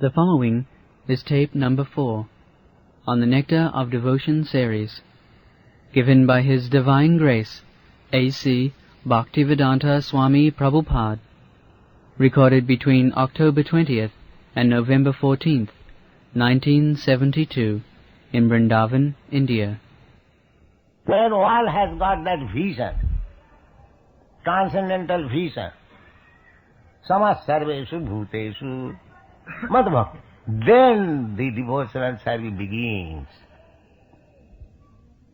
The following is tape number 4 on the Nectar of Devotion series, given by His Divine Grace, A.C. Bhaktivedanta Swami Prabhupada, recorded between October 20th and November 14th, 1972, in Vrindavan, India. When one has got that vision, transcendental vision, samas sarveshu bhuteshu madbhakti, then the devotional service begins.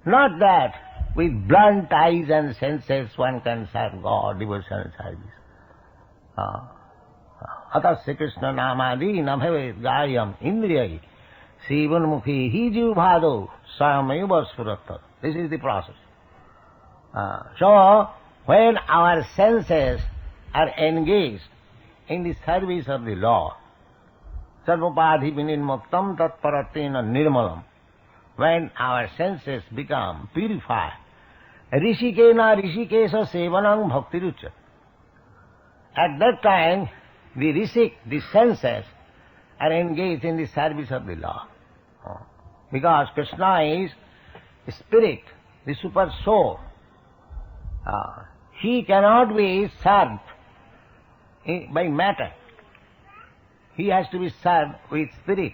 Not that with blunt eyes and senses one can serve God, devotional service. Atasya Krishna namadi nabhavet gayam indriyai sivanmukhi hi jivbhado samayava suratta. This is the process. So, when our senses are engaged in the service of the Lord, sarvapadhi vinimuktam tatparatena nirmalam, when our senses become purified, rishikena rishikesa sevanam bhaktirucha. At that time, the rishik, the senses, are engaged in the service of the Lord. Because Krishna is spirit, the super soul. He cannot be served by matter. He has to be served with spirit.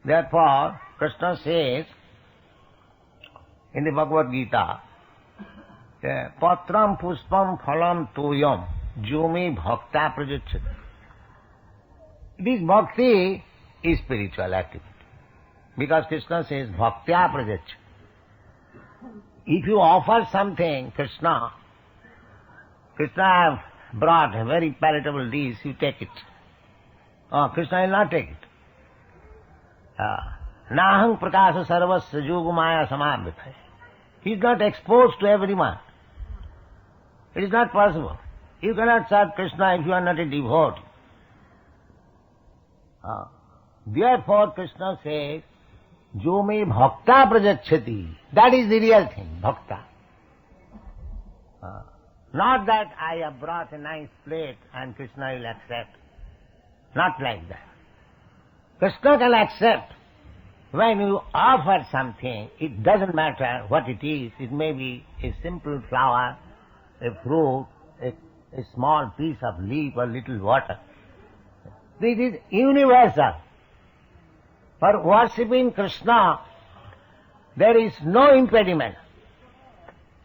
Therefore, Krishna says in the Bhagavad Gita, Patram puspam phalam toyam jumi bhakta prajacchati. This bhakti is spiritual activity. Because Krishna says bhaktya prajacchati. If you offer something, Krishna have brought a very palatable dish, you take it. Krishna will not take it. Nahang prakasa sarvasya yogumaya samabhita. He is not exposed to everyone. It is not possible. You cannot serve Krishna if you are not a devotee. Therefore Krishna says, Jo me bhakta prajacchati. That is the real thing, bhakta. Not that I have brought a nice plate and Krishna will accept. Not like that. Krishna can accept. When you offer something, it doesn't matter what it is. It may be a simple flower, a fruit, a small piece of leaf or little water. This is universal. For worshipping Krishna, there is no impediment.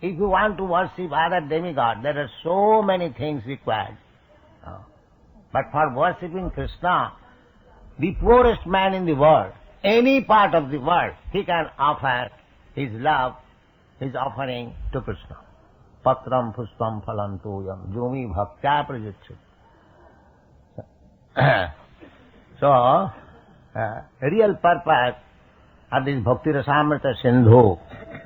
If you want to worship other demigods, there are so many things required. But for worshipping Krishna, the poorest man in the world, any part of the world, he can offer his love, his offering to Krishna. Patram puspam phalam toyam jumi bhaktya prajacchati. So, real purpose of this Bhakti Rasamrita Sindhu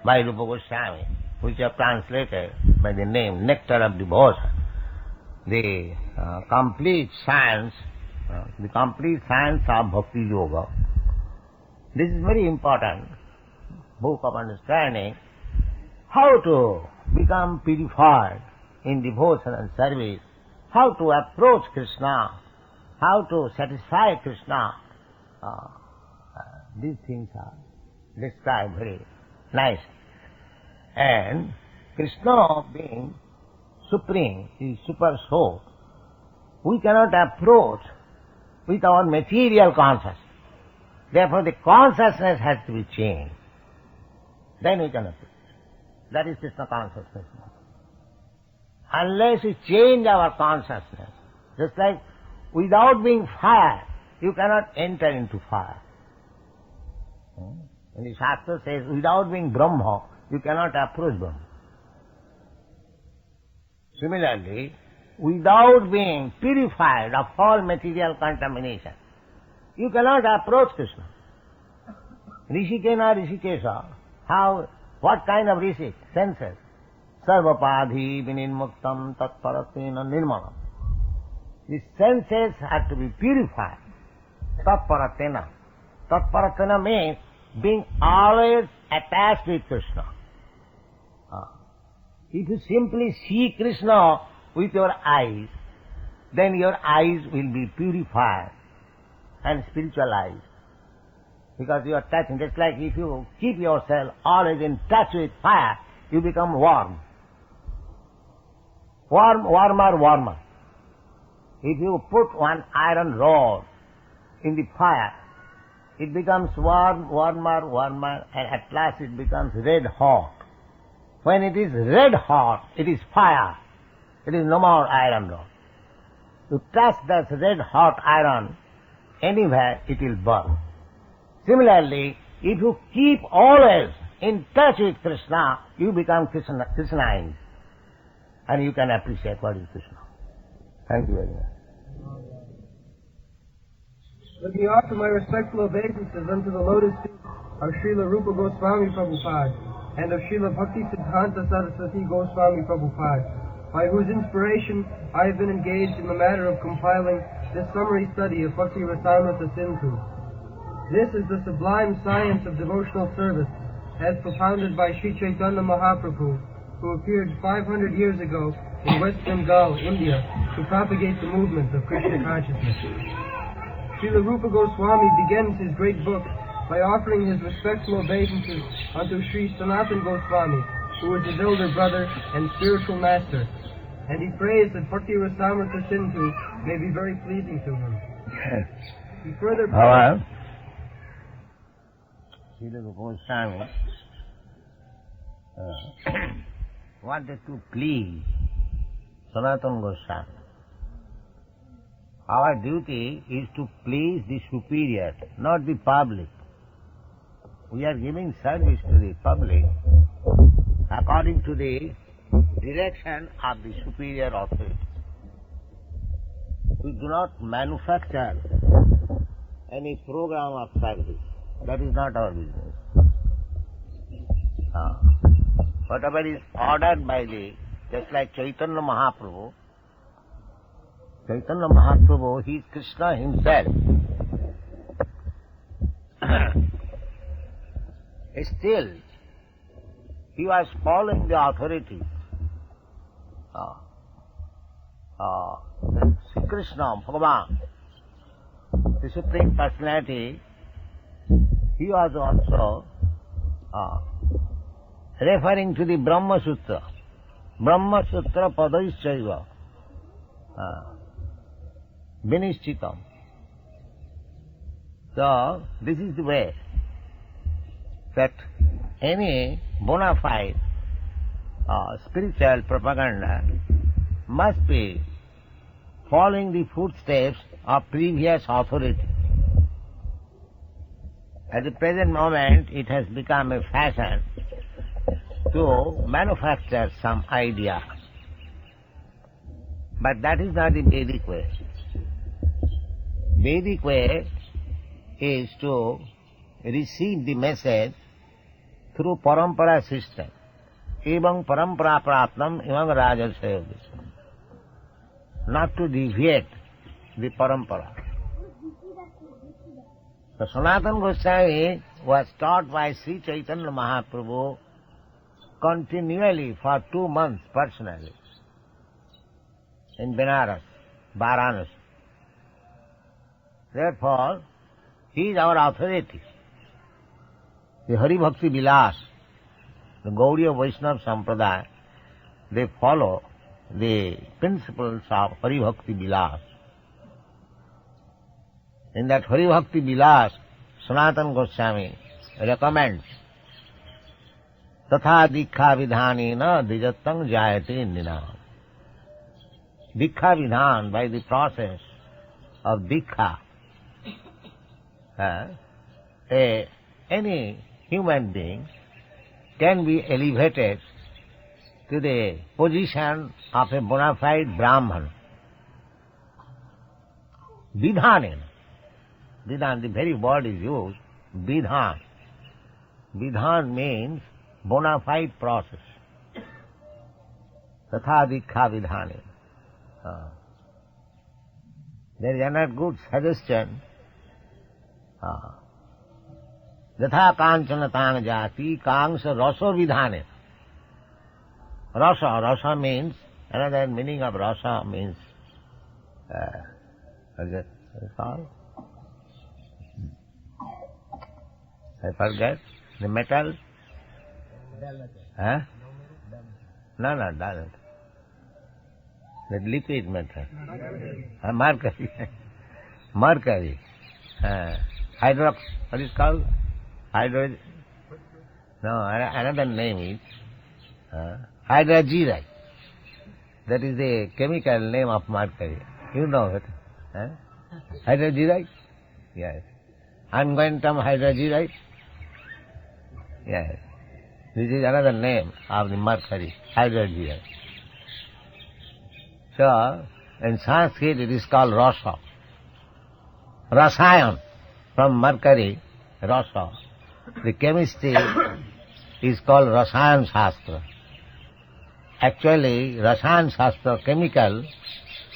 by Rupa Goswami, which are translated by the name Nectar of Devotion, the complete science of Bhakti-yoga. This is very important book of understanding how to become purified in devotion and service, how to approach Krishna, how to satisfy Krishna. These things are described very nice. And Krishna being supreme, the super soul, we cannot approach with our material consciousness. Therefore the consciousness has to be changed. Then we can approach. That is Krishna consciousness. Unless we change our consciousness, just like without being fire, you cannot enter into fire. And the Shastra says, without being Brahma, you cannot approach Brahma. Similarly, without being purified of all material contamination, you cannot approach Krishna. Rishikena rishikesa. How? What kind of rishik? Senses. Sarvapadhi vinimuktam tatparatena nirmalam. The senses have to be purified. Tatparatena. Tatparatena means being always attached with Krishna. If you simply see Krishna with your eyes, then your eyes will be purified and spiritualized. Because you are touching, just like if you keep yourself always in touch with fire, you become warm. Warmer. If you put one iron rod in the fire, it becomes warmer, and at last it becomes red hot. When it is red hot, it is fire. It is no more iron rod. You touch that red hot iron, anywhere it will burn. Similarly, if you keep always in touch with Krishna, you become Krishnaized. And you can appreciate what is Krishna. Thank you very much. Let me offer my respectful obeisances unto the lotus feet of Srila Rupa Goswami Prabhupada and of Srila Bhaktisiddhanta Saraswati Goswami Prabhupada, by whose inspiration I have been engaged in the matter of compiling this summary study of Bhakti Rasamrita Sindhu. This is the sublime science of devotional service, as propounded by Sri Chaitanya Mahaprabhu, who appeared 500 years ago in West Bengal, India, to propagate the movement of Krishna consciousness. Srila Rupa Goswami begins his great book by offering his respectful obeisances unto Sri Sanatana Goswami, who is his elder brother and spiritual master, and he prays that Bhakti Rasamrita Sindhu may be very pleasing to him. He further prays... Srila Goswami wanted to please Sanatana Goswami. Our duty is to please the superior, not the public. We are giving service to the public according to the direction of the superior authority. We do not manufacture any program of service. That is not our business. Whatever is ordered by just like Chaitanya Mahaprabhu, he is Krishna himself. Still, he was following the authority. Sri Krishna, Bhagavan, the Supreme Personality, he was also referring to the Brahma Sutra. Brahma Sutra Padaishchaiva Vinishchitam. So, this is the way that any bona fide spiritual propaganda must be following the footsteps of previous authority. At the present moment, it has become a fashion to manufacture some idea. But that is not the Vedic way. Vedic way is to receive the message through parampara system. Evam parampara praptam evam rajasya. Not to deviate the parampara. So Sanatana Goswami was taught by Sri Chaitanya Mahaprabhu continually for 2 months personally in Benares, Varanasi. Therefore, he is our authority. The Hari Bhakti Vilas, the Gaudiya Vaishnava Sampradaya, they follow the principles of Hari Bhakti Vilas. In that Hari Bhakti Vilas, Sanatana Goswami recommends Tatha Dikha Vidhanena Dijatang Jayate Nina. Dikha Vidhan, by the process of Dikha, any human being can be elevated to the position of a bona fide Brahman. Vidhanena. Vidhan, the very word is used, Vidhan. Vidhan means bona fide process. Tatha Dikha Vidhanena. There is another good suggestion. Yatha kanchana tang jati kangsha rasa vidhane. Rasa means, another meaning of rasa means What's it called? I forget. The metal? Huh? No, not that. The liquid metal. Mercury. Mercury. What is called? Hydrogen. No, another name is hydrogen. That is the chemical name of mercury. You know it. Hydrogen? Yes. Unquantum hydrogen? Yes. This is another name of the mercury, hydrogen. So, in Sanskrit it is called rasa. Rasayan, from mercury, rasa. The chemistry is called Rasayan Shastra. Actually, Rasayan Shastra chemical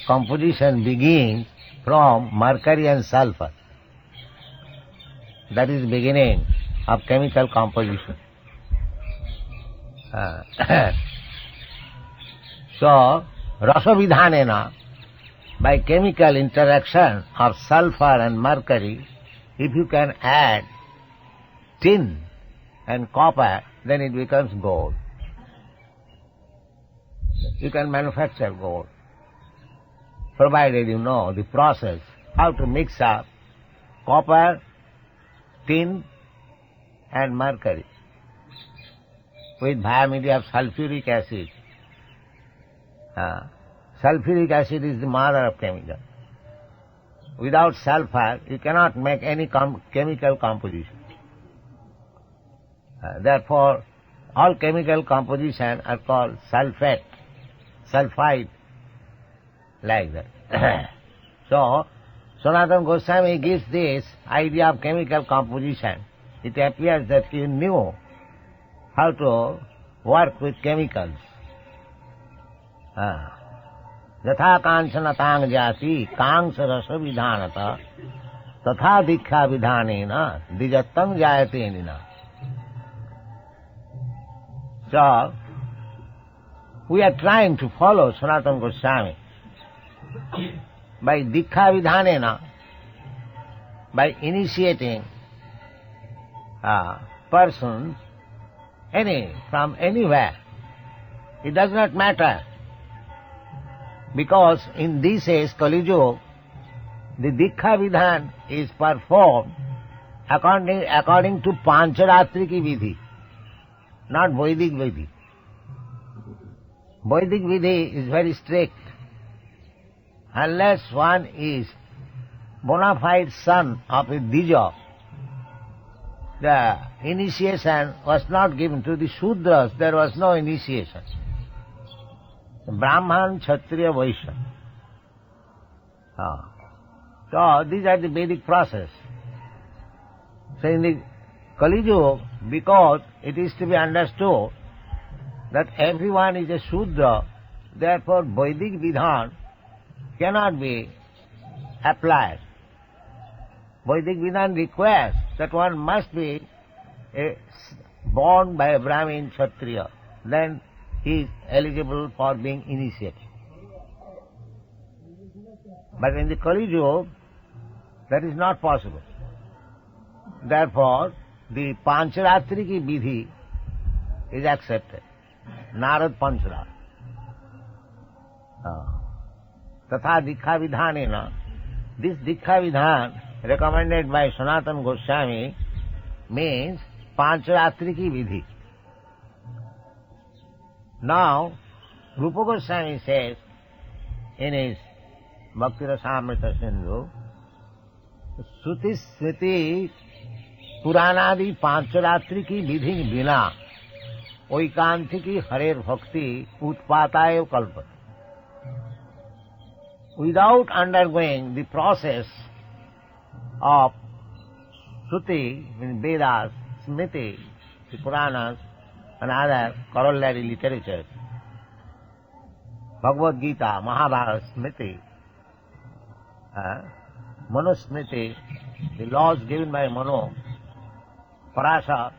composition begins from mercury and sulfur. That is the beginning of chemical composition. So, Rasavidhanena, by chemical interaction of sulfur and mercury, if you can add tin and copper, then it becomes gold. You can manufacture gold, provided you know the process, how to mix up copper, tin and mercury with via media of sulfuric acid. Sulfuric acid is the mother of chemical. Without sulfur, you cannot make any chemical composition. Therefore, all chemical composition are called sulfate, sulfide, like that. So, Sanatana Goswami gives this idea of chemical composition. It appears that he knew how to work with chemicals. Yatha kanchana tang jati kaංṣ rasa vidhanata tatha dikha vidhanena dijattam jayate nina. So, we are trying to follow Sanatana Goswami by dikha vidhanena, by initiating persons from anywhere. It does not matter, because in this age, Kali Yuga, the dikha vidhan is performed according to Pancharatriki vidhi, not Vedic vidhi. Vedic vidhi is very strict. Unless one is bona fide son of a Dija, the initiation was not given to the Shudras. There was no initiation. Brahman, Kshatriya, Vaishya. So these are the Vedic process. So in the Kali Yuga, because it is to be understood that everyone is a Shudra, therefore Vedic Vidhan cannot be applied. Vedic Vidhan requires that one must be born by a Brahmin Kshatriya, then he is eligible for being initiated. But in the Kali Yuga, that is not possible. Therefore, the Pancharatriki vidhi is accepted. Narad Panchara. Tatha dikha vidhanena. This dikha vidhan recommended by Sanatana Goswami means Pancharatriki vidhi. Now, Rupa Goswami says in his Bhakti Rasamrita Sindhu, Sruti Smriti Puranadi Pancharatriki vidhi bina oikantiki harer bhakti utpatayo kalpat. Without undergoing the process of Shruti, in Vedas, Smriti, the Puranas, and other corollary literatures, Bhagavad Gita, Mahabharata, Smriti, Manusmriti, the laws given by Manu, Parasa.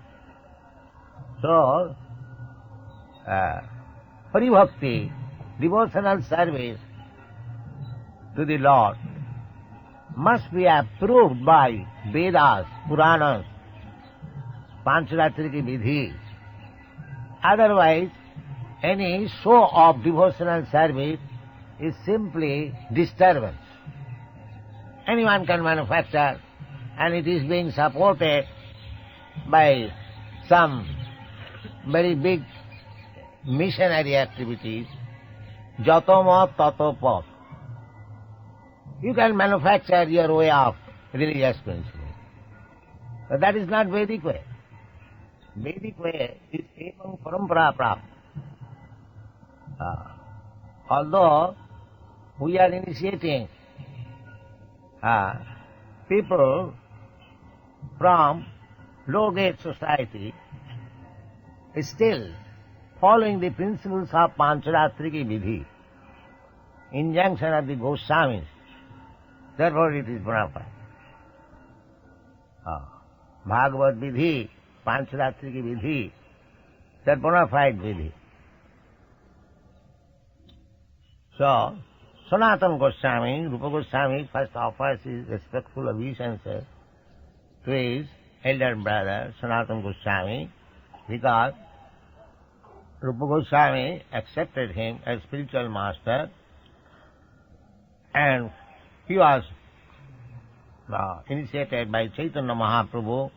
So, Paribhakti, devotional service, to the Lord must be approved by Vedas, Puranas, Pancharatriki Vidhi. Otherwise, any show of devotional service is simply disturbance. Anyone can manufacture, and it is being supported by some very big missionary activities. Jato mat tato pat. You can manufacture your way of religious principle. But that is not Vedic way. Vedic way is evam parampara prapta. Although we are initiating people from low-grade society, still following the principles of Pancharatriki Vidhi, injunction of the Goswamis, therefore it is bona fide. Bhagavad Vidhi, Pancharatriki Vidhi, they are bona fide Vidhi. So, Sanatana Goswami, Rupa Goswami first offers his respectful obeisances to his elder brother, Sanatana Goswami, because Rupa Goswami accepted him as spiritual master, and he was initiated by Chaitanya Mahaprabhu,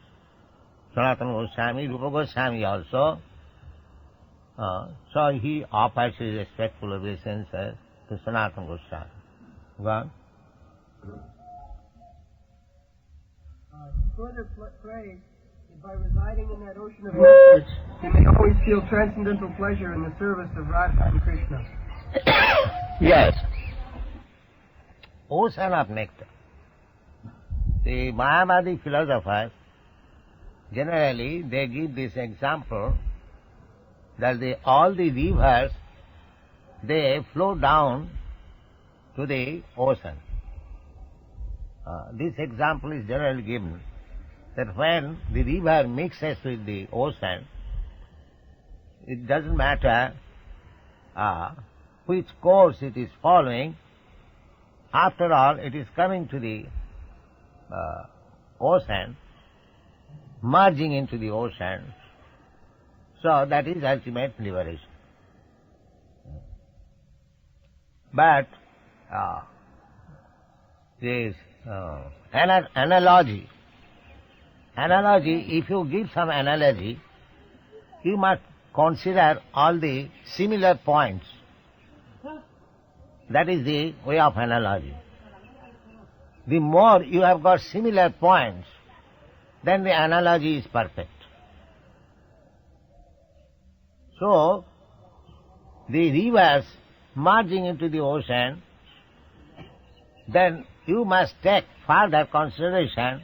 Sanatana Goswami, Rupa Goswami also. So he offers his respectful obeisances to Sanatana Goswami. Go on. Further praise is by residing in that ocean of nectar, you may always feel transcendental pleasure in the service of Radha and Krishna. Yes. Ocean of nectar. The Mayavadi philosophers, generally, they give this example that all the rivers, they flow down to the ocean. This example is generally given that when the river mixes with the ocean, it doesn't matter which course it is following. After all, it is coming to the ocean, merging into the ocean. So that is ultimate liberation. But this analogy, if you give some analogy, you must consider all the similar points. That is the way of analogy. The more you have got similar points, then the analogy is perfect. So, the rivers merging into the ocean, then you must take further consideration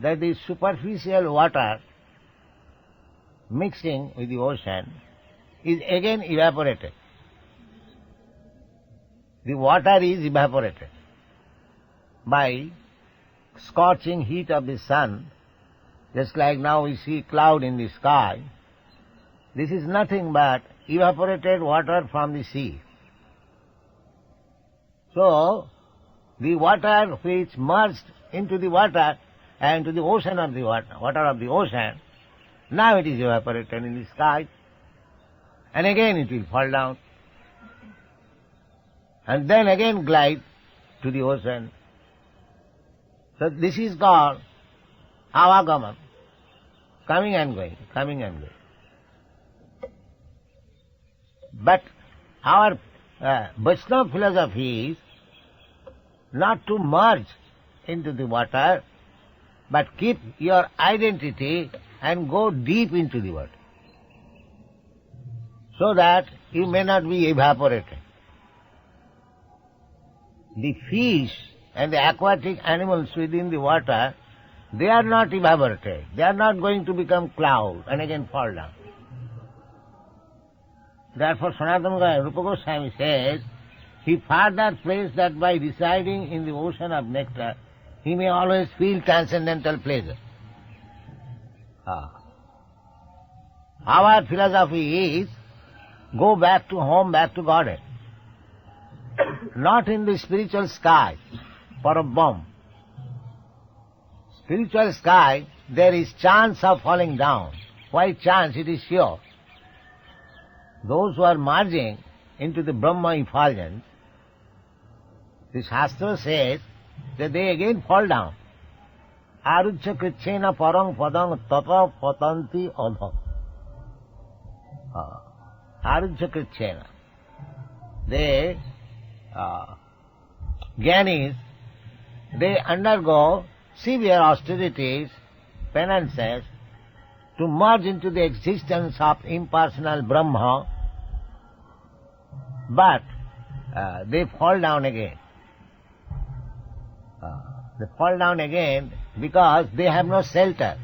that the superficial water mixing with the ocean is again evaporated. The water is evaporated by scorching heat of the sun, just like now we see cloud in the sky. This is nothing but evaporated water from the sea. So, the water which merged into the water and to the ocean of the water of the ocean, now it is evaporated in the sky, and again it will fall down, and then again glide to the ocean. So this is called avagaman, coming and going, coming and going. But our Vaishnava philosophy is not to merge into the water, but keep your identity and go deep into the water, so that you may not be evaporated. The fish and the aquatic animals within the water, they are not evaporated. They are not going to become cloud and again fall down. Therefore, Sanatana Rupa Goswami says, he further prays that by residing in the ocean of nectar, he may always feel transcendental pleasure. Our philosophy is, go back to home, back to Godhead. not in the spiritual sky, Parabham. Spiritual sky, there is chance of falling down. Why chance? It is sure. Those who are merging into the Brahma effulgence, the Shastra says that they again fall down. iandKṛṣṇa parang padang tata patanti adha. iandKṛṣṇa. They, Jnanis, they undergo severe austerities, penances, to merge into the existence of impersonal Brahma, but they fall down again. They fall down again because they have no shelter.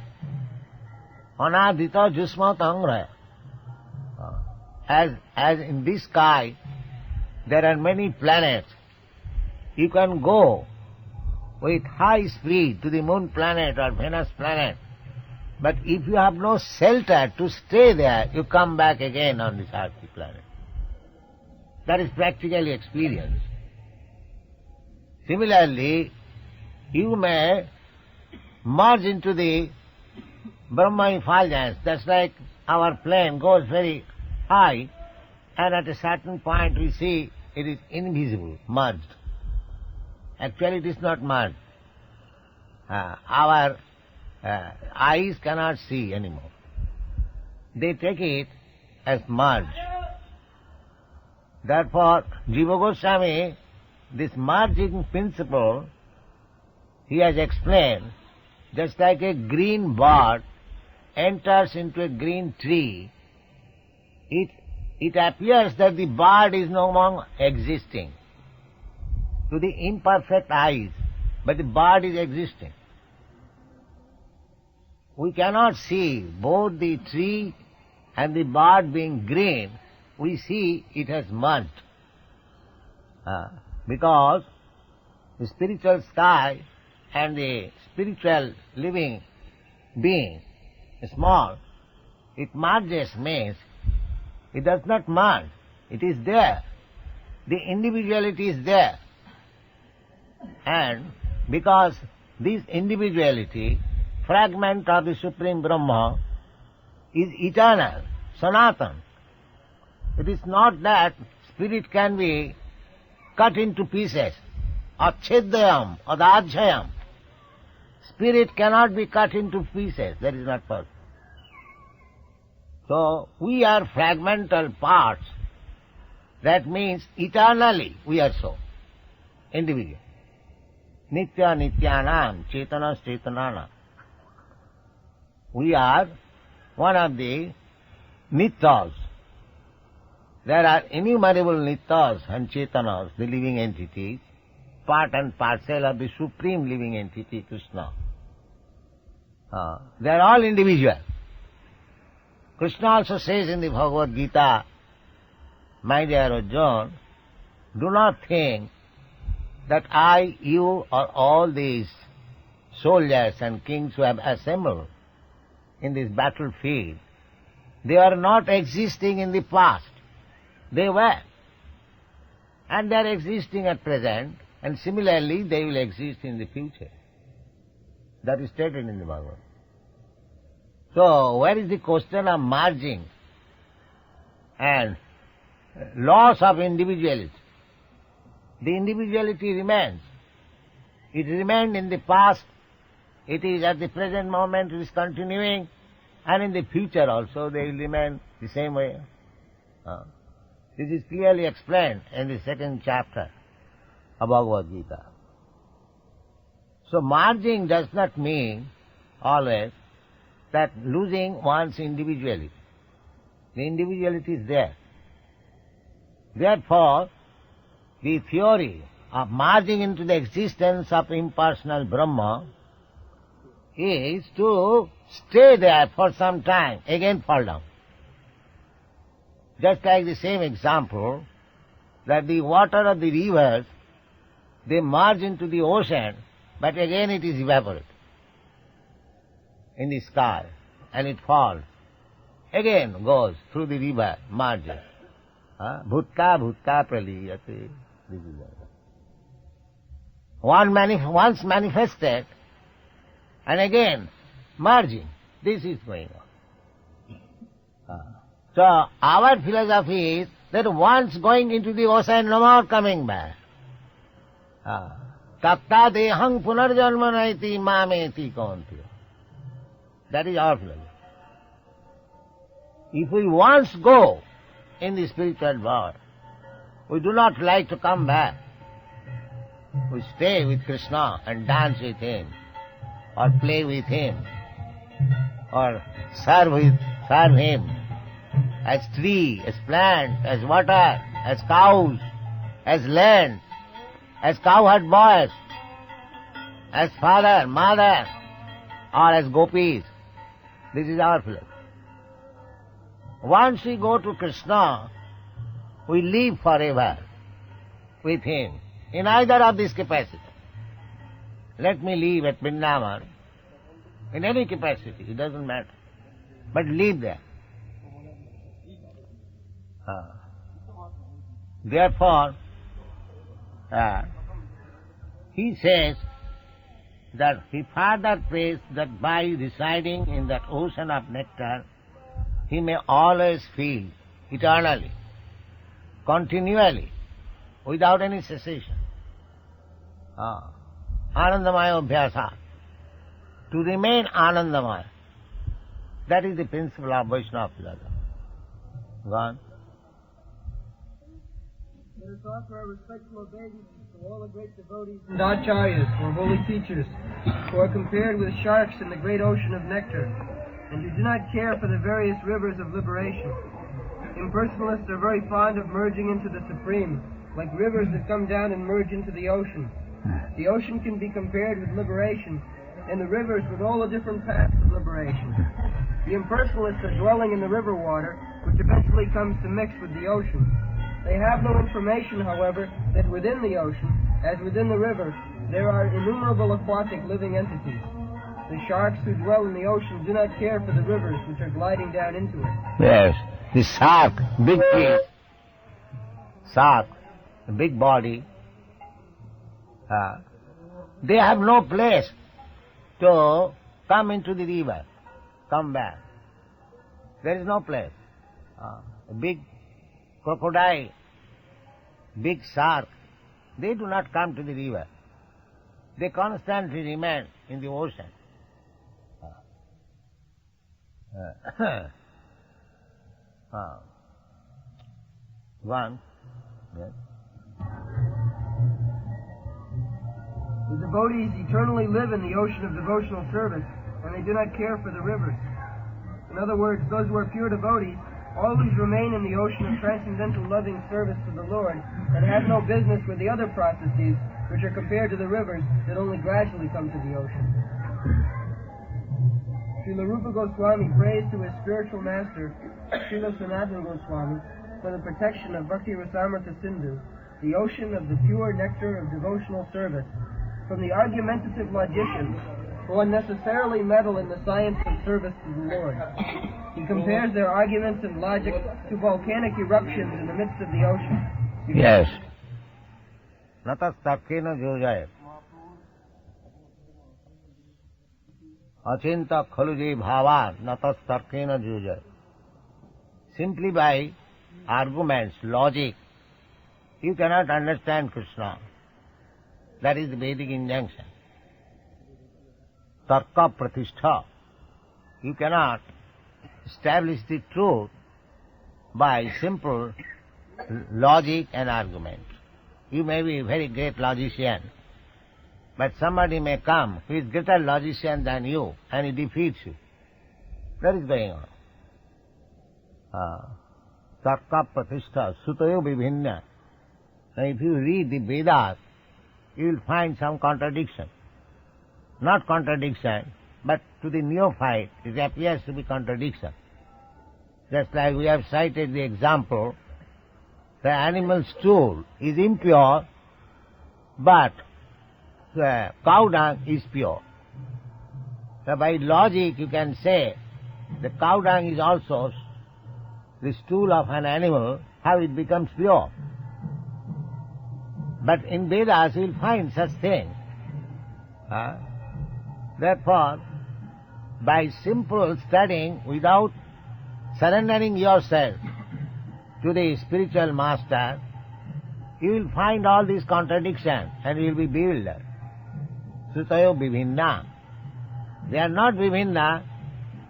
Anadita jusma tangraya. As in this sky, there are many planets. You can go with high speed to the moon planet or Venus planet, but if you have no shelter to stay there, you come back again on this earthly planet. That is practically experienced. Similarly, you may merge into the Brahma effulgence. That's like our plane goes very high, and at a certain point we see it is invisible, merged. Actually it is not merged. Our eyes cannot see anymore. They take it as merged. Therefore, Jiva Goswami, this merging principle, he has explained, just like a green bird enters into a green tree, it appears that the bird is no longer existing to the imperfect eyes, but the bird is existing. We cannot see both the tree and the bird being green. We see it has merged. Because the spiritual sky and the spiritual living being, small, it merges means it does not merge. It is there. The individuality is there. And because this individuality, fragment of the Supreme Brahma, is eternal, Sanatana. It is not that spirit can be cut into pieces. Achedayam, adajayam. Spirit cannot be cut into pieces. That is not possible. So, we are fragmental parts. That means eternally we are so. Individual. Nitya nityanam, chetanas chetananam. We are one of the nityas. There are innumerable nityas and chetanas, the living entities, part and parcel of the supreme living entity, Krishna. They are all individual. Krishna also says in the Bhagavad Gita, my dear Arjuna, do not think that I, you, or all these soldiers and kings who have assembled in this battlefield, they are not existing in the past. They were. And they are existing at present, and similarly they will exist in the future. That is stated in the Bhagavad. So, where is the question of merging and loss of individuality? The individuality remains. It remained in the past, it is at the present moment, it is continuing, and in the future also they will remain the same way. This is clearly explained in the second chapter of Bhagavad Gita. So merging does not mean always that losing one's individuality. The individuality is there. Therefore, the theory of merging into the existence of impersonal Brahma is to stay there for some time, again fall down. Just like the same example, that the water of the rivers, they merge into the ocean, but again it is evaporated in the sky, and it falls. Again goes through the river, merges. Bhutta bhutta praliyate. This is that. Once manifested, and again merging. This is going on. So our philosophy is that once going into the ocean, no more coming back. Tatta dehang punarjanma naiti mameti kauntiya. That is our philosophy. If we once go in the spiritual world, we do not like to come back. We stay with Krishna and dance with Him, or play with Him, or serve Him as tree, as plant, as water, as cows, as land, as cowherd boys, as father, mother, or as gopis. This is our philosophy. Once we go to Krishna, we live forever with Him in either of these capacities. Let me live at Vrindavan in any capacity, it doesn't matter, but live there. Therefore, he says that he further prays that by residing in that ocean of nectar, he may always feel eternally, continually, without any cessation. Anandamaya abhyasa. To remain Anandamaya. That is the principle of Vaishnava philosophy. Gone. Let us offer our respectful obeisances to all the great devotees and acharyas, or holy teachers, who are compared with sharks in the great ocean of nectar, and who do not care for the various rivers of liberation. Impersonalists are very fond of merging into the Supreme, like rivers that come down and merge into the ocean. The ocean can be compared with liberation, and the rivers with all the different paths of liberation. The impersonalists are dwelling in the river water, which eventually comes to mix with the ocean. They have no information, however, that within the ocean, as within the river, there are innumerable aquatic living entities. The sharks who dwell in the ocean do not care for the rivers which are gliding down into it. Yes, the shark, big fish, shark, the big body, they have no place to come into the river, come back. There is no place. A big crocodile, big shark, they do not come to the river. They constantly remain in the ocean. One. Yes. The devotees eternally live in the ocean of devotional service, and they do not care for the rivers. In other words, those who are pure devotees always remain in the ocean of transcendental loving service to the Lord, and have no business with the other processes which are compared to the rivers that only gradually come to the ocean. Srila Rupa Goswami prays to his spiritual master, Srila Sanatana Goswami, for the protection of Bhakti Rasamrita Sindhu, the ocean of the pure nectar of devotional service, from the argumentative logicians who unnecessarily meddle in the science of service to the Lord. He compares their arguments and logic to volcanic eruptions in the midst of the ocean. Yes. Natas tarkena jojaya. Achinta khaluji bhava natas tarkena jojaya. Simply by arguments, logic, you cannot understand Krishna. That is the Vedic injunction. Tarka pratishtha. You cannot establish the truth by simple logic and argument. You may be a very great logician, but somebody may come who is greater logician than you, and he defeats you. That is going on. Tarka pratishtha sutayo vibhinna. Now if you read the Vedas, you will find some contradiction. Not contradiction, but to the neophyte it appears to be contradiction. Just like we have cited the example, the animal stool is impure, but the cow dung is pure. So by logic you can say the cow dung is also the stool of an animal, how it becomes pure. But in Vedas you will find such things. Therefore, by simple studying, without surrendering yourself to the spiritual master, you will find all these contradictions and you will be bewildered. Sutayo vivinna. They are not vivinna,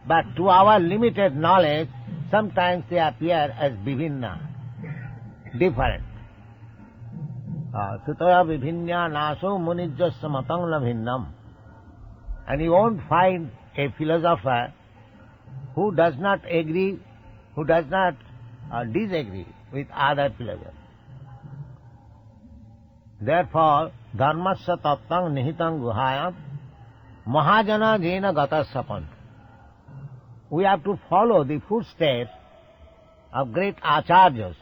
but to our limited knowledge, sometimes they appear as vivinna, different. Sutaya vivinna naso munijjasya matang na bhinnam. And you won't find a philosopher who does not agree, who does not disagree with other philosophers. Therefore, dharmasya tattvaṃ nihitam guhāyam mahajana jena gatasya. We have to follow the footsteps of great acharyas.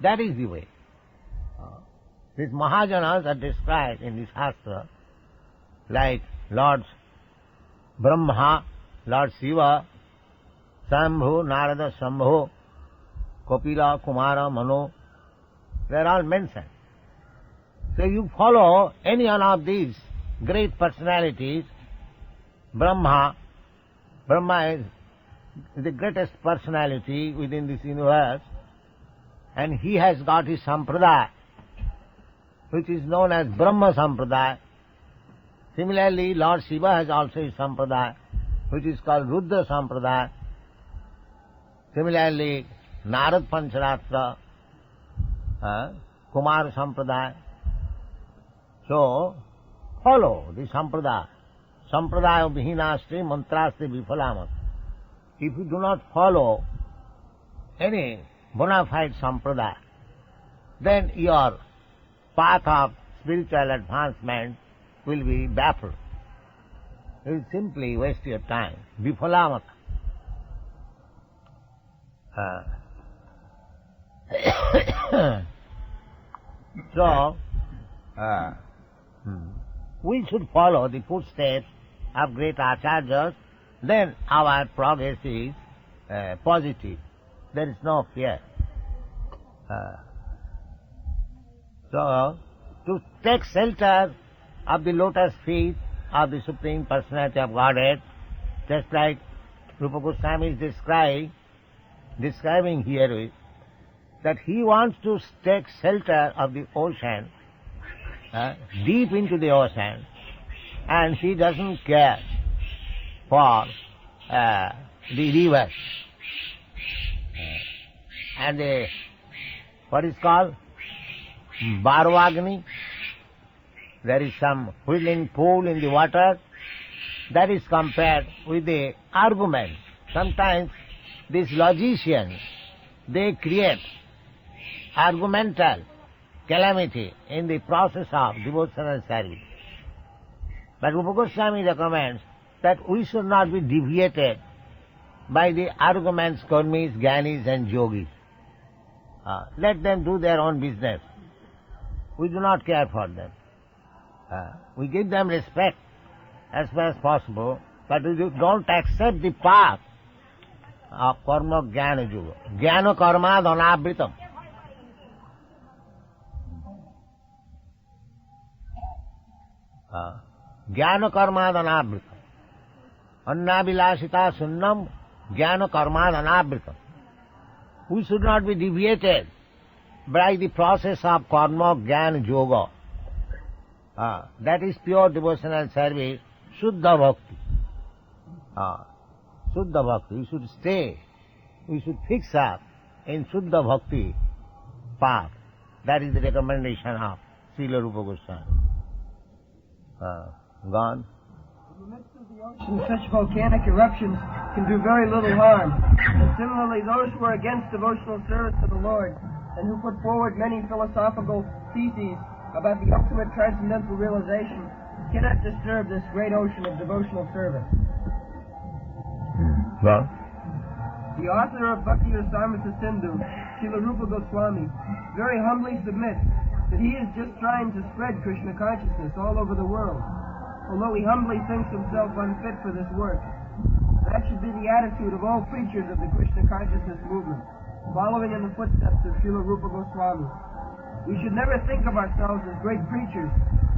That is the way. These mahajanas are described in this Shastra like Lord Brahma, Lord Shiva, Shambhu, Narada, Shambhu, Kapila, Kumara, Manu. They are all mentioned. So you follow any one of these great personalities. Brahma is the greatest personality within this universe, and he has got his sampradaya, which is known as Brahma Sampradaya. Similarly, Lord Shiva has also his sampradaya, which is called Rudra Sampradaya. Similarly, Narad Pancharatra, Kumar Sampradaya. So, follow the sampradaya. Sampradaya vihinasti mantrasti vipalamat. If you do not follow any bona fide sampradaya, then your path of spiritual advancement will be baffled. You will simply waste your time. Vipalamat. So, we should follow the footsteps of great acharyas, then our progress is positive. There is no fear. So, to take shelter of the lotus feet of the Supreme Personality of Godhead, just like Rupa Goswami is describing here, that he wants to take shelter of the ocean, deep into the ocean, and he doesn't care for the rivers and the, what is called Barvagni. There is some whirling pool in the water. That is compared with the argument. Sometimes these logicians, they create argumental calamity in the process of devotional service. But Rupa Goswami recommends that we should not be deviated by the arguments, karmis, gyanis and yogis. Let them do their own business. We do not care for them. We give them respect as far as possible, but we don't accept the path of karma jnana yoga. Jnana karma dhanavritam. Jnana karma dhanavritam. Annavilasita sunnam jnana karma dhanavritam. We should not be deviated by the process of karma jnana yoga. That is pure devotional service, Shuddha Bhakti. Shuddha Bhakti. We should stay, we should fix up in Shuddha Bhakti path. That is the recommendation of Srila Rupa Goswami. Gone. In the midst of the ocean, such volcanic eruptions can do very little harm. And similarly, those who are against devotional service to the Lord and who put forward many philosophical theses about the ultimate transcendental realization cannot disturb this great ocean of devotional service. Well, the author of Bhakti-yoga Sindhu, Srila Rupa Goswami, very humbly submits that he is just trying to spread Krishna consciousness all over the world, although he humbly thinks himself unfit for this work. That should be the attitude of all preachers of the Krishna consciousness movement, following in the footsteps of Srila Rupa Goswami. We should never think of ourselves as great preachers,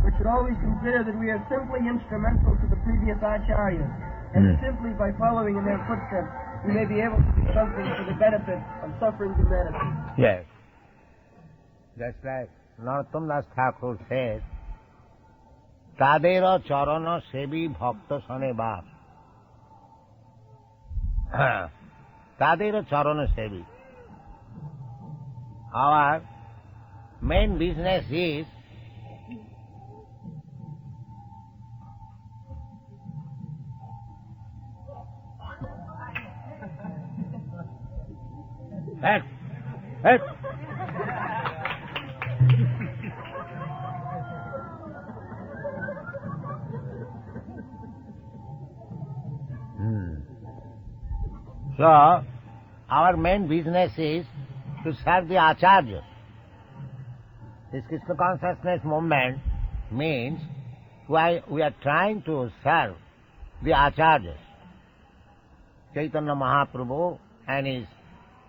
but should always consider that we are simply instrumental to the previous acharyas, and simply by following in their footsteps, we may be able to do something for the benefit of suffering humanity. Yes. That's right. Narottam Das Thakur says, Tadera charana sevi bhakta sane bas. Tadera charana sevi. Our main business is So, our main business is to serve the acharyas. This Krishna consciousness movement means we are trying to serve the acharyas. Chaitanya Mahaprabhu and his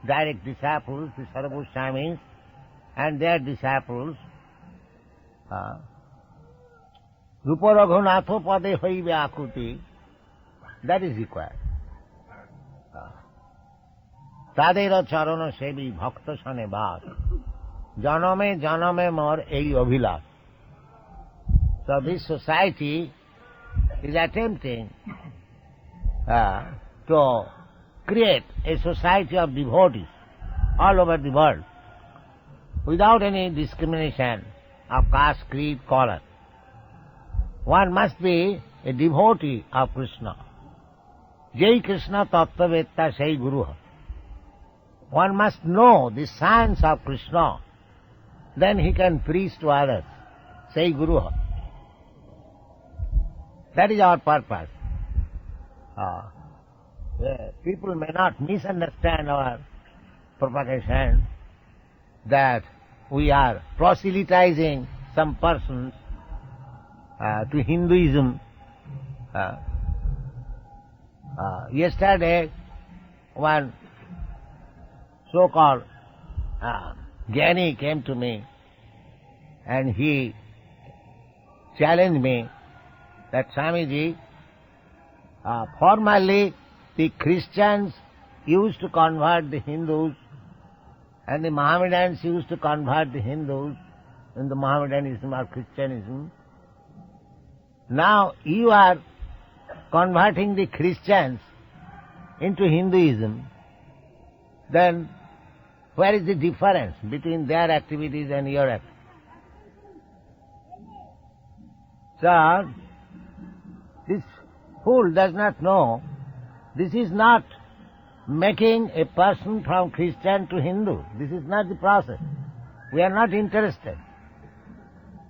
direct disciples, the Sarvagoswamis, and their disciples, Rupa Raghunatha Pade Hoibe Akuti, that is required. Tadera charana sevi bhakta sane bas. Janame janame mor ei abhilash. So this society is attempting to create a society of devotees all over the world without any discrimination of caste, creed, color. One must be a devotee of Krishna. Jai Krishna tattvavetta sei guruha. One must know the science of Krishna, then he can preach to others. Sei guruha. That is our purpose. People may not misunderstand our propagation that we are proselytizing some persons to Hinduism. Yesterday, one so-called Jnani came to me and he challenged me that Swamiji, formerly the Christians used to convert the Hindus and the Mohammedans used to convert the Hindus in the Mohammedanism or Christianism. Now you are converting the Christians into Hinduism. Then where is the difference between their activities and your activities? So, this fool does not know this is not making a person from Christian to Hindu. This is not the process. We are not interested.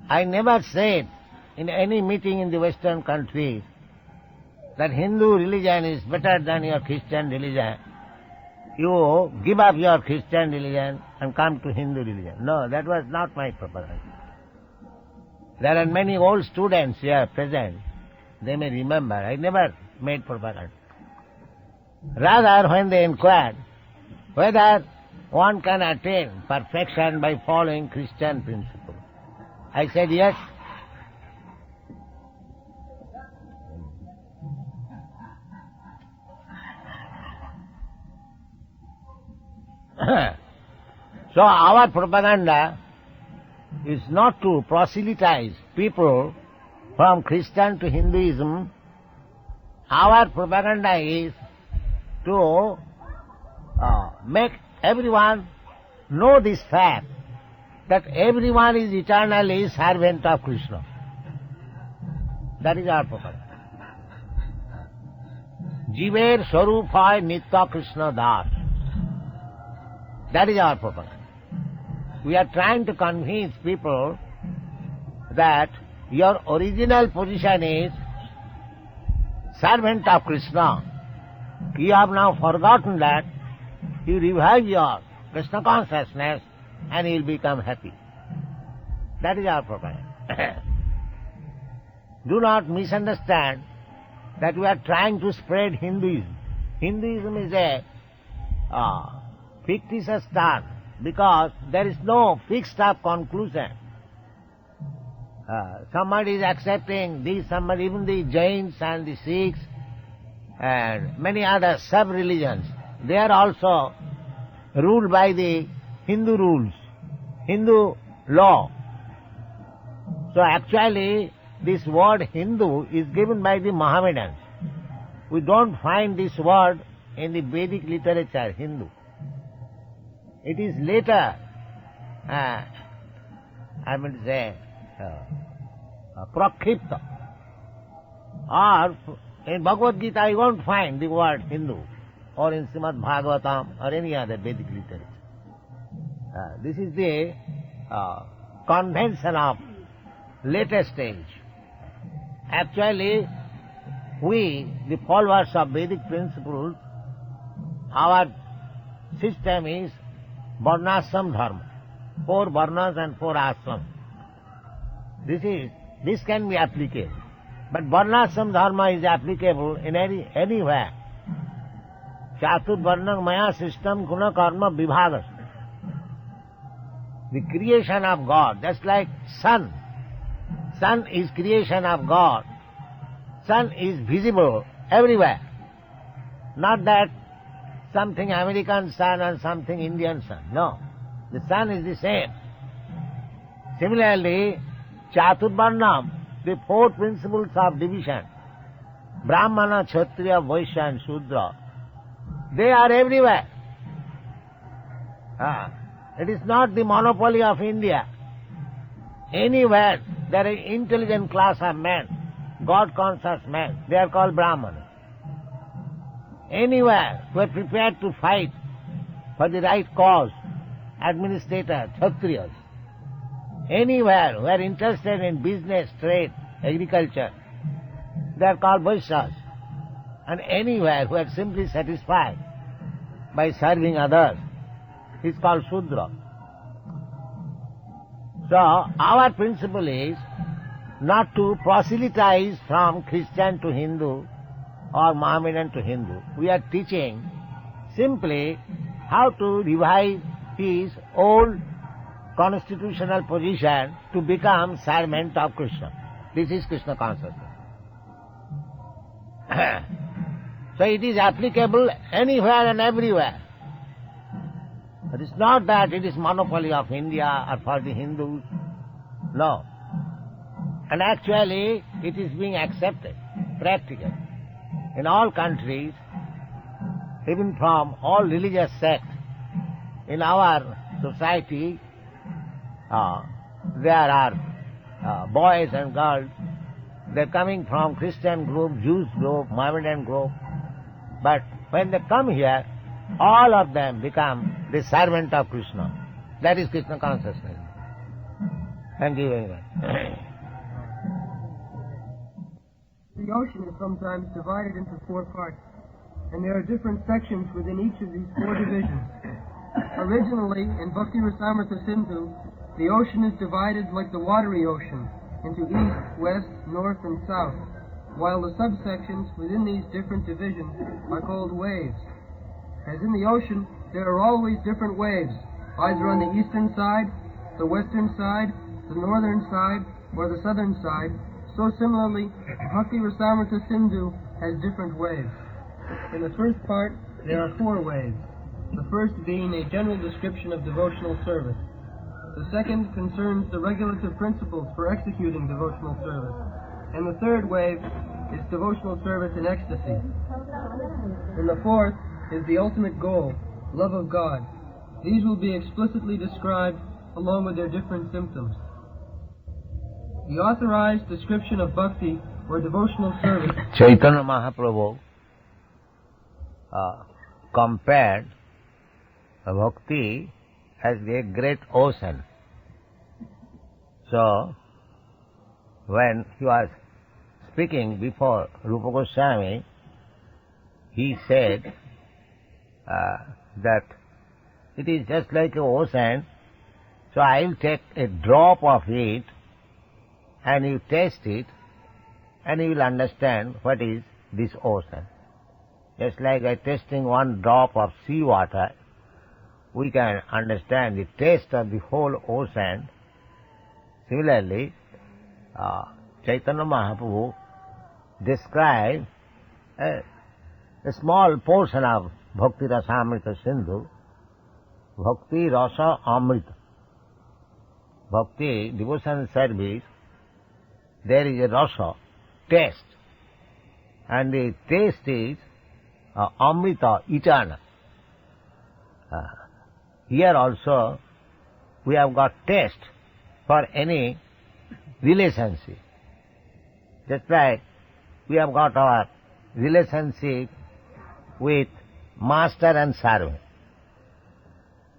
I never said in any meeting in the Western countries that Hindu religion is better than your Christian religion. You give up your Christian religion and come to Hindu religion. No, that was not my propaganda. There are many old students here present. They may remember. I never made propaganda. Rather, when they inquired whether one can attain perfection by following Christian principles, I said yes. So our propaganda is not to proselytize people from Christian to Hinduism. Our propaganda is to make everyone know this fact that everyone is eternally servant of Krishna. That is our propaganda. Jiver Swarupay Nitya Krishna Das. That is our propaganda. We are trying to convince people that your original position is servant of Krishna. You have now forgotten that. You revive your Krishna consciousness and you will become happy. That is our propaganda. Do not misunderstand that we are trying to spread Hinduism. Hinduism is a fictitious term because there is no fixed up conclusion. Somebody is accepting this, somebody, even the Jains and the Sikhs and many other sub-religions, they are also ruled by the Hindu rules, Hindu law. So actually, this word Hindu is given by the Mohammedans. We don't find this word in the Vedic literature, Hindu. It is later, Prakshipta. Or in Bhagavad Gita you won't find the word Hindu, or in Shrimad Bhagavatam or any other Vedic literature. This is the convention of latest age. Actually, we, the followers of Vedic principles, our system is Varnashram Dharma, 4 Varnas and 4 Ashrams. This can be applicable. But Varnashram Dharma is applicable in anywhere. Chatur Varnam Maya system Guna Karma Vibhagas. The creation of God, just like sun. Sun is creation of God. Sun is visible everywhere. Not that something American sun and something Indian sun. No. The sun is the same. Similarly, Chaturvarnam, the 4 principles of division, Brahmana, Kshatriya, Vaishya and Shudra, they are everywhere. It is not the monopoly of India. Anywhere there is intelligent class of men, God-conscious men, they are called Brahmanas. Anywhere who are prepared to fight for the right cause, administrators, Kshatriyas. Anywhere who are interested in business, trade, agriculture, they are called Vaishyas. And anywhere who are simply satisfied by serving others is called Shudra. So our principle is not to proselytize from Christian to Hindu or Mohammedan to Hindu. We are teaching simply how to revive his old constitutional position to become servant of Krishna. This is Krishna consciousness. So it is applicable anywhere and everywhere. It is not that it is monopoly of India or for the Hindus. No. And actually it is being accepted practically in all countries, even from all religious sects. In our society, there are boys and girls. They are coming from Christian group, Jews group, Mohammedan group. But when they come here, all of them become the servant of Krishna. That is Krishna consciousness. Thank you very much. The ocean is sometimes divided into 4 parts, and there are different sections within each of these 4 divisions. Originally, in Bhakti Rasamrita Sindhu, the ocean is divided like the watery ocean into east, west, north, and south, while the subsections within these different divisions are called waves. As in the ocean, there are always different waves, either on the eastern side, the western side, the northern side, or the southern side. So similarly, Bhakti Rasamrita Sindhu has different waves. In the first part, there are 4 waves, the first being a general description of devotional service. The second concerns the regulative principles for executing devotional service. And the third wave is devotional service in ecstasy. And the fourth is the ultimate goal, love of God. These will be explicitly described along with their different symptoms. The authorized description of bhakti or devotional service. Chaitanya Mahaprabhu compared bhakti as a great ocean. So, when he was speaking before Rupa Goswami, he said that it is just like an ocean, so I will take a drop of it and you taste it and you will understand what is this ocean. Just like I tasting one drop of sea water, we can understand the taste of the whole ocean. Similarly, Chaitanya Mahaprabhu described a small portion of Bhakti Rasamrita Sindhu, Bhakti Rasa Amrita. Bhakti, devotion service, there is a rasa, taste. And the taste is Amrita, eternal. Here also we have got taste for any relationship. Just like we have got our relationship with master and servant.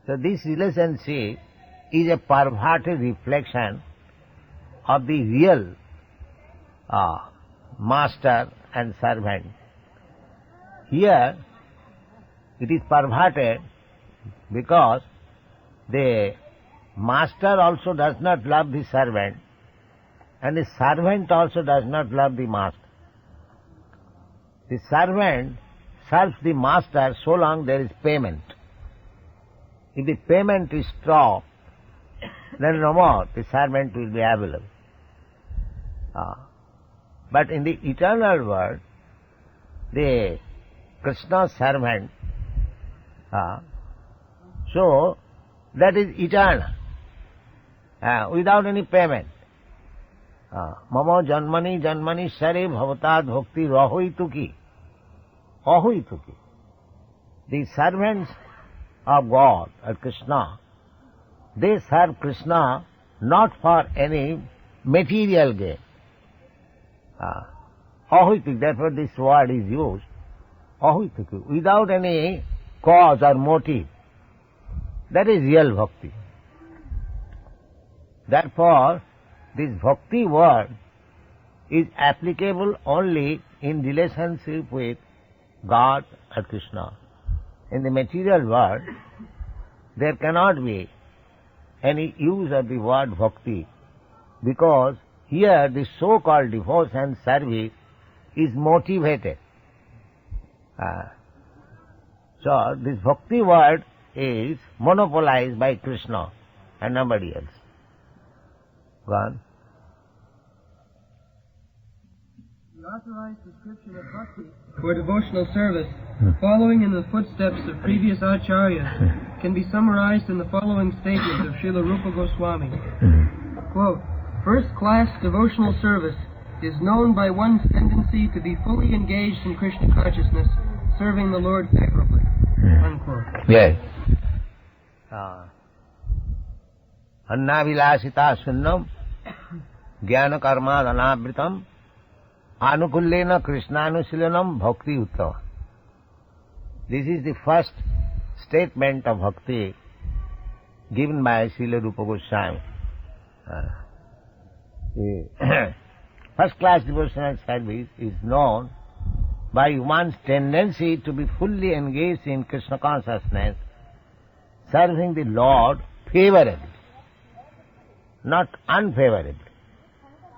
So this relationship is a perverted reflection of the real master and servant. Here it is perverted because the master also does not love the servant and the servant also does not love the master. The servant serves the master so long there is payment. If the payment is stopped, then no more the servant will be available. But in the eternal world, the Krishna servant, so that is eternal, without any payment. Mama janmani janmani sare bhavatad bhakti rahoituki. Ahoituki. The servants of God, or Krishna, they serve Krishna not for any material gain. Ahoituki, therefore this word is used. Ahoituki, without any cause or motive. That is real bhakti. Therefore, this bhakti word is applicable only in relationship with God or Krishna. In the material world, there cannot be any use of the word bhakti, because here the so-called devotion service is motivated. So this bhakti word is monopolized by Krishna and nobody else. Go on. The authorized description of bhakti for devotional service, following in the footsteps of previous acharyas, can be summarized in the following statement of Srila Rupa Goswami. Quote, first-class devotional service is known by one's tendency to be fully engaged in Krishna consciousness, serving the Lord favorably. Unquote. Yes. Annavilasita sunnam jnana karma anavritam anukullena krishnanusilanam bhakti uttama. This is the first statement of bhakti given by Srila Rupa Goswami. First-class devotional service is known by one's tendency to be fully engaged in Krishna consciousness, serving the Lord favorably, not unfavorably.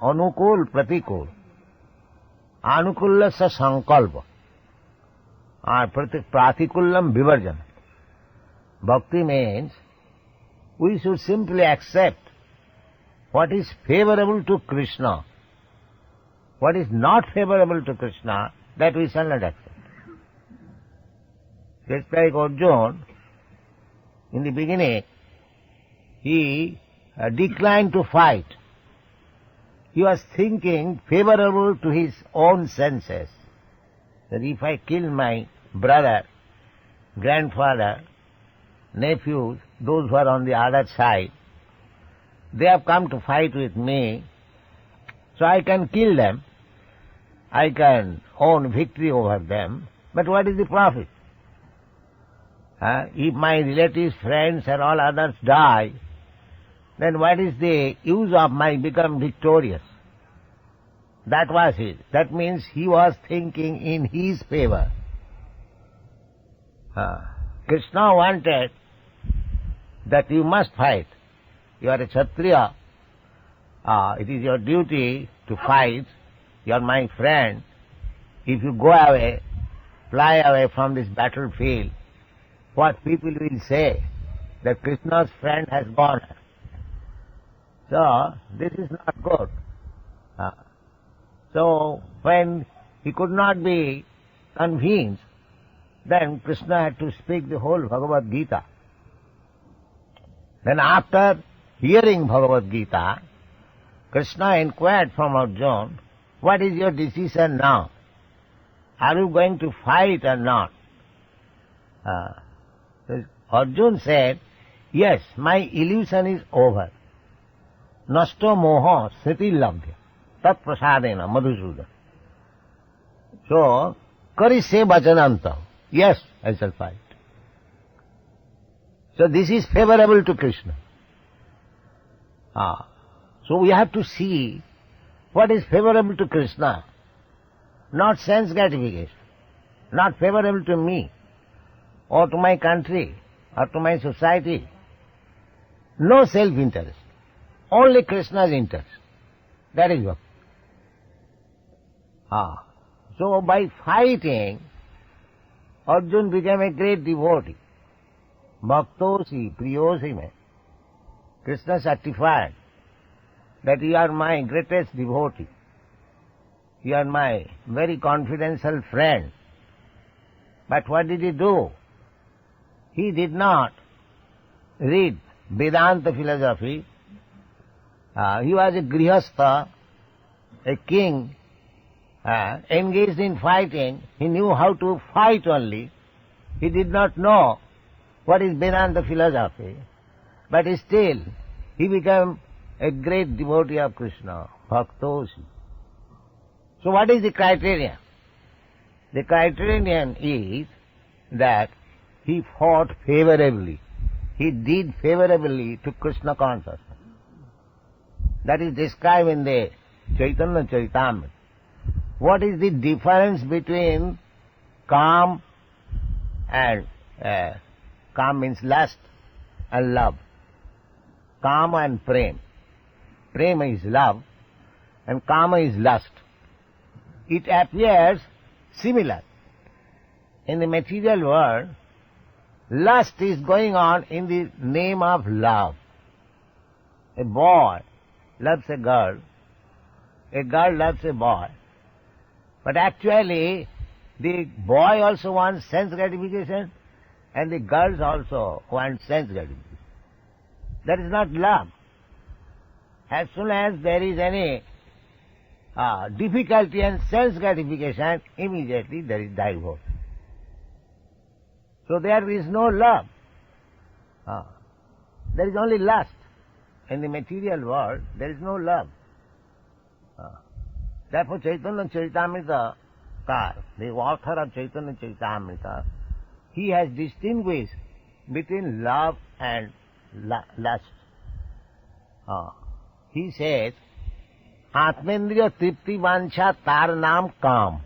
Anukul pratikul, anukulla sa sankalpa, pratikullam vivarjana. Bhakti means we should simply accept what is favorable to Krishna. What is not favorable to Krishna, that we shall not accept. Just like Arjuna, in the beginning, he declined to fight. He was thinking favorable to his own senses, that if I kill my brother, grandfather, nephews, those who are on the other side, they have come to fight with me, so I can kill them, I can own victory over them, but what is the profit? If my relatives, friends and all others die, then what is the use of my become victorious? That was it. That means he was thinking in his favor. Krishna wanted that you must fight. You are a Kshatriya. It is your duty to fight. You are my friend. If you go away, fly away from this battlefield, what people will say? that Krishna's friend has gone. So, this is not good. So, when he could not be convinced, then Krishna had to speak the whole Bhagavad Gita. Then after hearing Bhagavad Gita, Krishna inquired from Arjuna, what is your decision now? Are you going to fight or not? So Arjuna said, yes, my illusion is over. Nasto moho sriti labdhya tat prasadena madhusudan. So, karishe bachananta. Yes, I shall fight. So this is favorable to Krishna. So we have to see what is favorable to Krishna, not sense gratification, not favorable to me, or to my country, or to my society. No self-interest, only Krishna's interest. That is what. So by fighting, Arjuna became a great devotee. Bhaktosi, priyosi mein. Krishna certified that you are my greatest devotee. You are my very confidential friend. But what did he do? He did not read Vedanta philosophy. He was a grihastha, a king, engaged in fighting. He knew how to fight only. He did not know what is Vedanta philosophy. But still, he became a great devotee of Krishna, Bhaktosi. So what is the criterion? The criterion is that he fought favorably. He did favorably to Krishna consciousness. That is described in the Chaitanya Charitamrita. What is the difference between calm and calm means lust and love? Kama and prema. Prema is love and kama is lust. It appears similar. In the material world, lust is going on in the name of love. A boy loves a girl loves a boy. But actually, the boy also wants sense gratification and the girls also want sense gratification. That is not love. As soon as there is any difficulty and sense gratification, immediately there is divorce. So there is no love. There is only lust. In the material world, there is no love. Therefore, Chaitanya Charitamrita, the author of Chaitanya Charitamrita, he has distinguished between love and lust. He says, Atmendriya tripti vancha tar naam kam.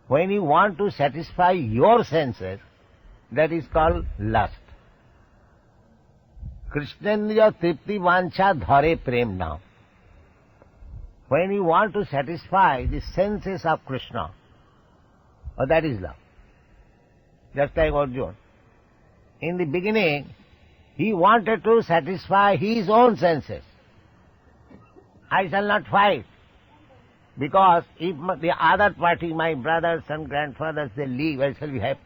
When you want to satisfy your senses, that is called lust. Krishnendriya tripti vancha dhare prem naam. When you want to satisfy the senses of Krishna, that is love. Just like Arjuna. In the beginning, he wanted to satisfy his own senses. I shall not fight, because if the other party, my brothers and grandfathers, they leave, I shall be happy.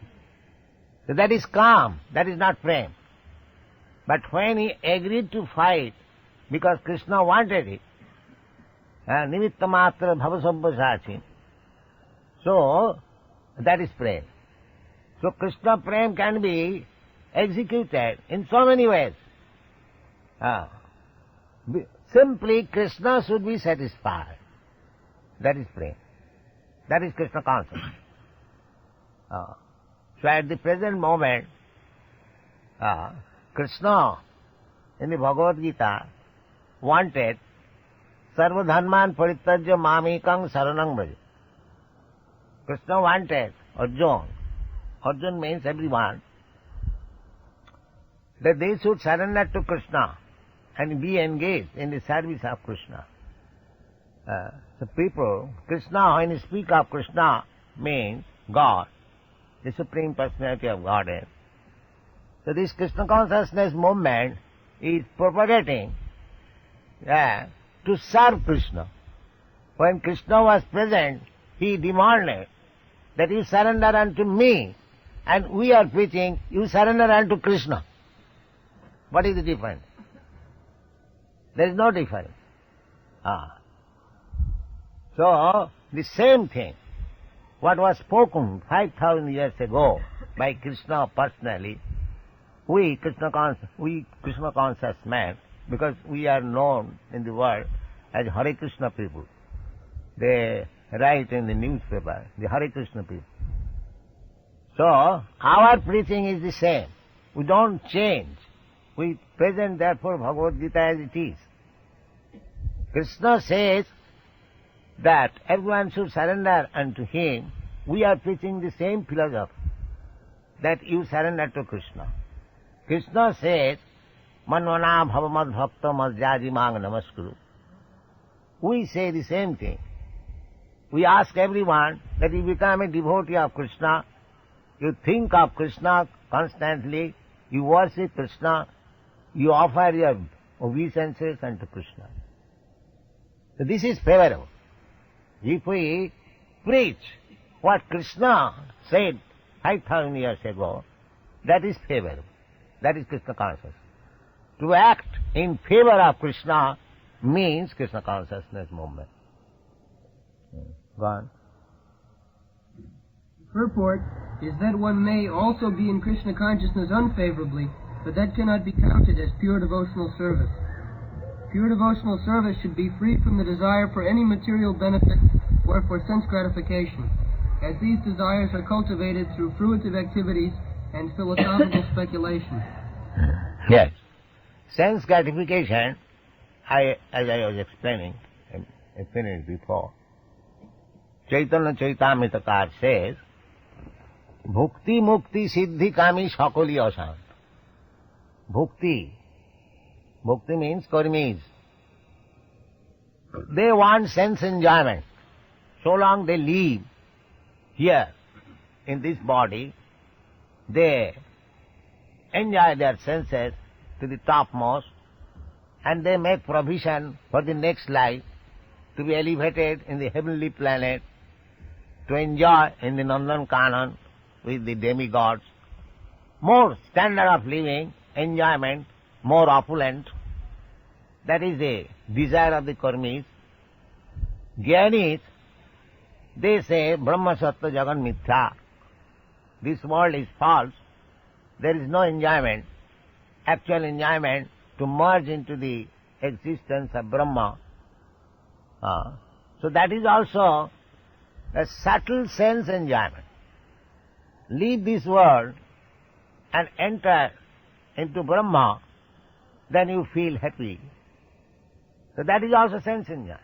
So that is calm, that is not prema. But when he agreed to fight, because Krishna wanted it, nimitta matra bhavasabbasachin, so that is prema. So Krishna prema can be executed in so many ways. Simply Krishna should be satisfied. That is prema. That is Krishna consciousness. So at the present moment, Krishna in the Bhagavad Gita wanted sarva dharman parityajya mamekam saranam vraja. Krishna wanted Arjuna. Arjuna means everyone, that they should surrender to Krishna and be engaged in the service of Krishna. The people, Krishna, when you speak of Krishna, means God, the Supreme Personality of Godhead. So this Krishna consciousness movement is propagating to serve Krishna. When Krishna was present, he demanded that you surrender unto me, and we are preaching, you surrender unto Krishna. What is the difference? There is no difference. So, the same thing, what was spoken 5,000 years ago by Krishna personally, we Krishna conscious men, because we are known in the world as Hare Krishna people. They write in the newspaper, the Hare Krishna people. So, our preaching is the same. We don't change. We present therefore Bhagavad Gita as it is. Krishna says that everyone should surrender unto him. We are preaching the same philosophy, that you surrender to Krishna. Krishna says, Manvana bhavamad bhakta madhyaji mang namaskuru. We say the same thing. We ask everyone that you become a devotee of Krishna, you think of Krishna constantly, you worship Krishna, you offer your obeisances unto Krishna. So this is favorable. If we preach what Krishna said 5,000 years ago, that is favorable. That is Krishna consciousness. To act in favor of Krishna means Krishna consciousness movement. Go on. Purport is that one may also be in Krishna consciousness unfavorably, but that cannot be counted as pure devotional service. Pure devotional service should be free from the desire for any material benefit or for sense gratification, as these desires are cultivated through fruitive activities and philosophical speculation. Yes. Sense gratification, as I was explaining a minute before, Chaitanya Chaitamritakar says, Bhukti mukti siddhi kami sakali asant. Bhukti means karmis. They want sense enjoyment. So long they live here in this body, they enjoy their senses to the topmost, and they make provision for the next life to be elevated in the heavenly planet, to enjoy in the Nandan-kanan with the demigods. More standard of living, enjoyment, more opulent. That is the desire of the karmis. Jnanis, they say, Brahma Sattva Jagan Mithya. This world is false. There is no enjoyment, actual enjoyment to merge into the existence of Brahma. So that is also a subtle sense enjoyment. Leave this world and enter into Brahma, then you feel happy. So that is also sense enjoyment.